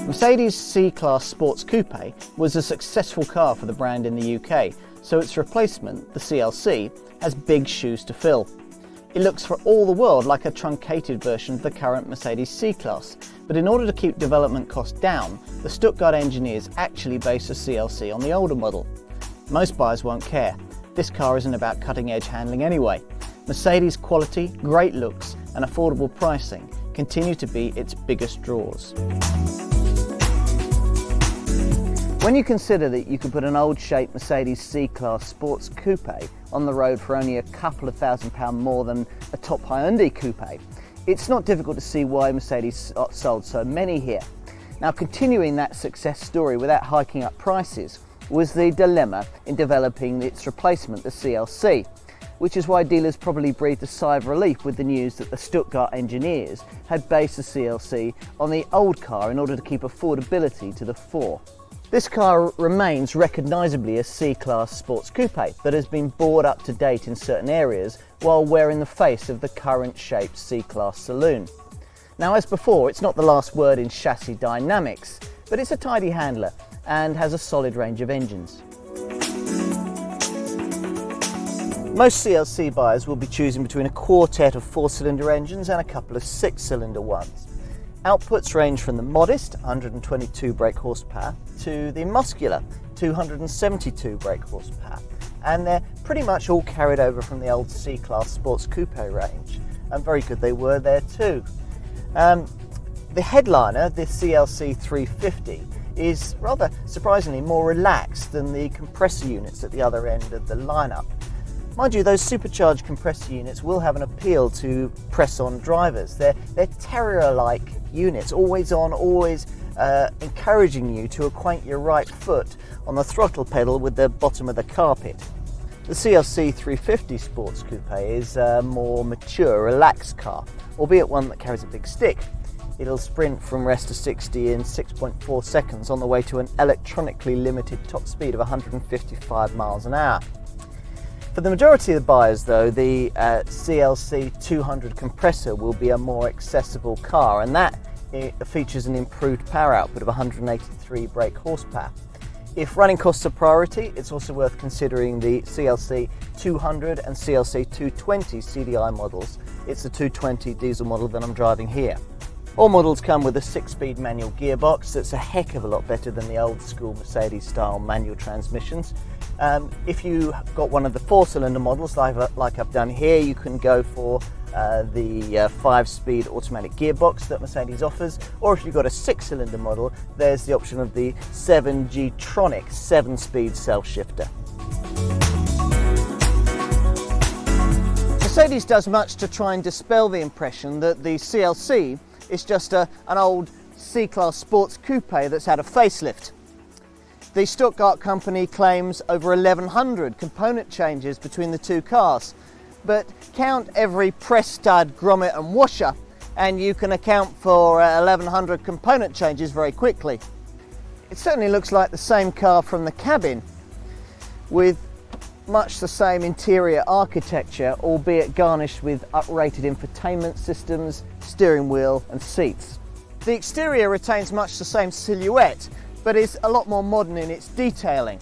Mercedes C-Class Sports Coupe was a successful car for the brand in the UK, so its replacement, the CLC, has big shoes to fill. It looks for all the world like a truncated version of the current Mercedes C-Class, but in order to keep development costs down, the Stuttgart engineers actually base the CLC on the older model. Most buyers won't care. This car isn't about cutting-edge handling anyway. Mercedes' quality, great looks and affordable pricing continue to be its biggest draws. When you consider that you could put an old-shaped Mercedes C-Class Sports Coupe on the road for only a couple of £1,000 more than a top Hyundai coupe, it's not difficult to see why Mercedes sold so many here. Now, continuing that success story without hiking up prices was the dilemma in developing its replacement, the CLC, which is why dealers probably breathed a sigh of relief with the news that the Stuttgart engineers had based the CLC on the old car in order to keep affordability to the fore. This car remains recognisably a C-Class Sports Coupe, but has been brought up to date in certain areas while wearing the face of the current shaped C-Class saloon. Now, as before, it's not the last word in chassis dynamics, but it's a tidy handler and has a solid range of engines. Most CLC buyers will be choosing between a quartet of 4-cylinder engines and a couple of 6-cylinder ones. Outputs range from the modest 122 brake horsepower to the muscular 272 brake horsepower, and they're pretty much all carried over from the old C-Class Sports Coupe range, and very good they were there too. The headliner, the CLC-350, is rather surprisingly more relaxed than the compressor units at the other end of the lineup. Mind you, those supercharged compressor units will have an appeal to press-on drivers. They're terrier-like units, always on, always encouraging you to acquaint your right foot on the throttle pedal with the bottom of the carpet. The CLC 350 Sports Coupe is a more mature, relaxed car, albeit one that carries a big stick. It'll sprint from rest to 60 in 6.4 seconds on the way to an electronically limited top speed of 155 miles an hour. For the majority of the buyers though, the CLC 200 compressor will be a more accessible car, and that features an improved power output of 183 brake horsepower. If running costs are priority, it's also worth considering the CLC 200 and CLC 220 CDI models. It's the 220 diesel model that I'm driving here. All models come with a 6-speed manual gearbox that's a heck of a lot better than the old school Mercedes style manual transmissions. If you got one of the 4-cylinder models like I've done here, you can go for the 5-speed automatic gearbox that Mercedes offers, or if you've got a 6-cylinder model, there's the option of the 7G-tronic 7-speed self-shifter. Mercedes does much to try and dispel the impression that the CLC is just an old C-Class Sports Coupe that's had a facelift. The Stuttgart company claims over 1,100 component changes between the two cars, but count every press stud, grommet and washer and you can account for 1,100 component changes very quickly. It certainly looks like the same car from the cabin, with much the same interior architecture, albeit garnished with uprated infotainment systems, steering wheel and seats. The exterior retains much the same silhouette, but is a lot more modern in its detailing.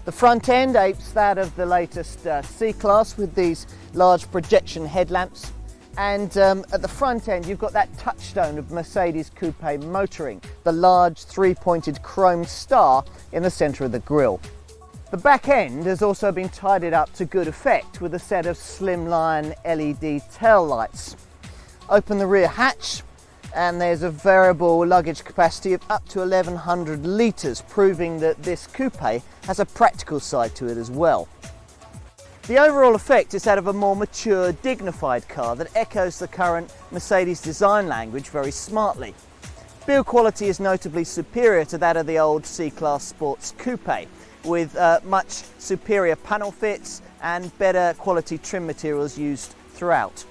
The front end apes that of the latest C-Class with these large projection headlamps, and at the front end you've got that touchstone of Mercedes coupe motoring, the large 3-pointed chrome star in the centre of the grille. The back end has also been tidied up to good effect with a set of slimline LED tail lights. Open the rear hatch and there's a variable luggage capacity of up to 1,100 litres, proving that this coupe has a practical side to it as well. The overall effect is that of a more mature, dignified car that echoes the current Mercedes design language very smartly. Build quality is notably superior to that of the old C-Class Sports Coupe, with much superior panel fits and better quality trim materials used throughout.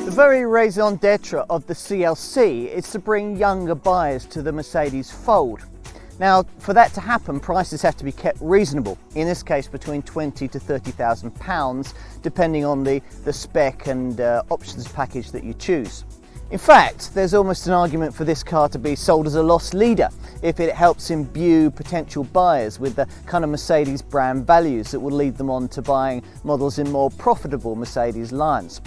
The very raison d'etre of the CLC is to bring younger buyers to the Mercedes fold. Now, for that to happen, prices have to be kept reasonable, in this case between £20,000 to £30,000, depending on the spec and options package that you choose. In fact, there's almost an argument for this car to be sold as a loss leader if it helps imbue potential buyers with the kind of Mercedes brand values that will lead them on to buying models in more profitable Mercedes lines.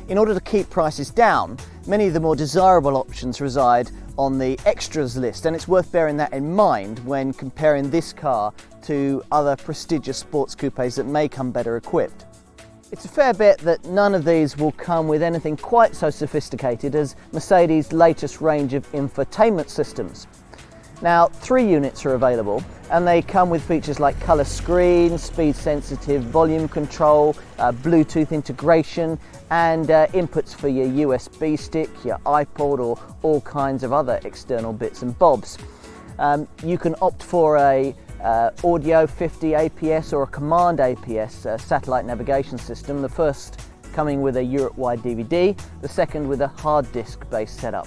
In order to keep prices down, many of the more desirable options reside on the extras list, and it's worth bearing that in mind when comparing this car to other prestigious sports coupes that may come better equipped. It's a fair bet that none of these will come with anything quite so sophisticated as Mercedes' latest range of infotainment systems. Now, 3 units are available, and they come with features like colour screen, speed sensitive volume control, Bluetooth integration, and inputs for your USB stick, your iPod, or all kinds of other external bits and bobs. You can opt for a audio 50 APS or a command APS satellite navigation system, the first coming with a Europe-wide DVD, the second with a hard disk based setup.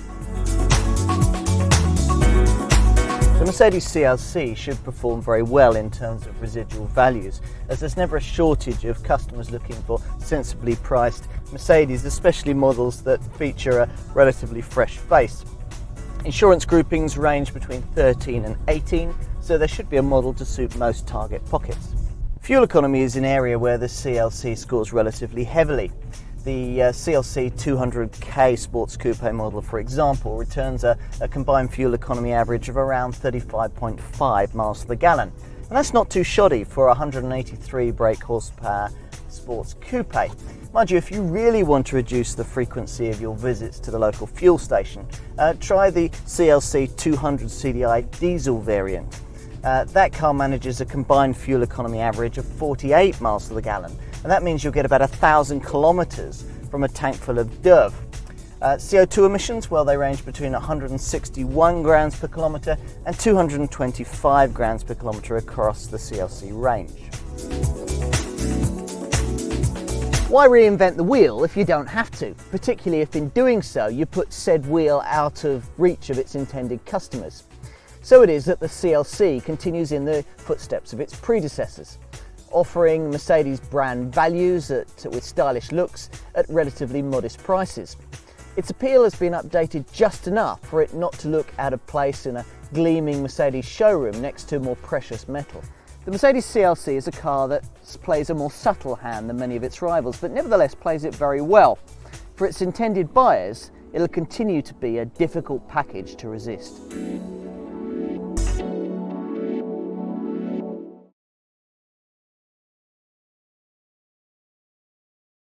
The Mercedes CLC should perform very well in terms of residual values, as there's never a shortage of customers looking for sensibly priced Mercedes, especially models that feature a relatively fresh face. Insurance groupings range between 13 and 18, so there should be a model to suit most target pockets. Fuel economy is an area where the CLC scores relatively heavily. The CLC 200K Sports Coupe model, for example, returns a combined fuel economy average of around 35.5 miles to the gallon. And that's not too shoddy for a 183 brake horsepower sports coupe. Mind you, if you really want to reduce the frequency of your visits to the local fuel station, try the CLC 200 CDI diesel variant. That car manages a combined fuel economy average of 48 miles to the gallon, and that means you'll get about 1,000 kilometres from a tank full of DERV. CO2 emissions, well, they range between 161 grams per kilometre and 225 grams per kilometre across the CLC range. Why reinvent the wheel if you don't have to, particularly if in doing so you put said wheel out of reach of its intended customers? So it is that the CLC continues in the footsteps of its predecessors, offering Mercedes brand values with stylish looks at relatively modest prices. Its appeal has been updated just enough for it not to look out of place in a gleaming Mercedes showroom next to more precious metal. The Mercedes CLC is a car that plays a more subtle hand than many of its rivals, but nevertheless plays it very well. For its intended buyers, it'll continue to be a difficult package to resist.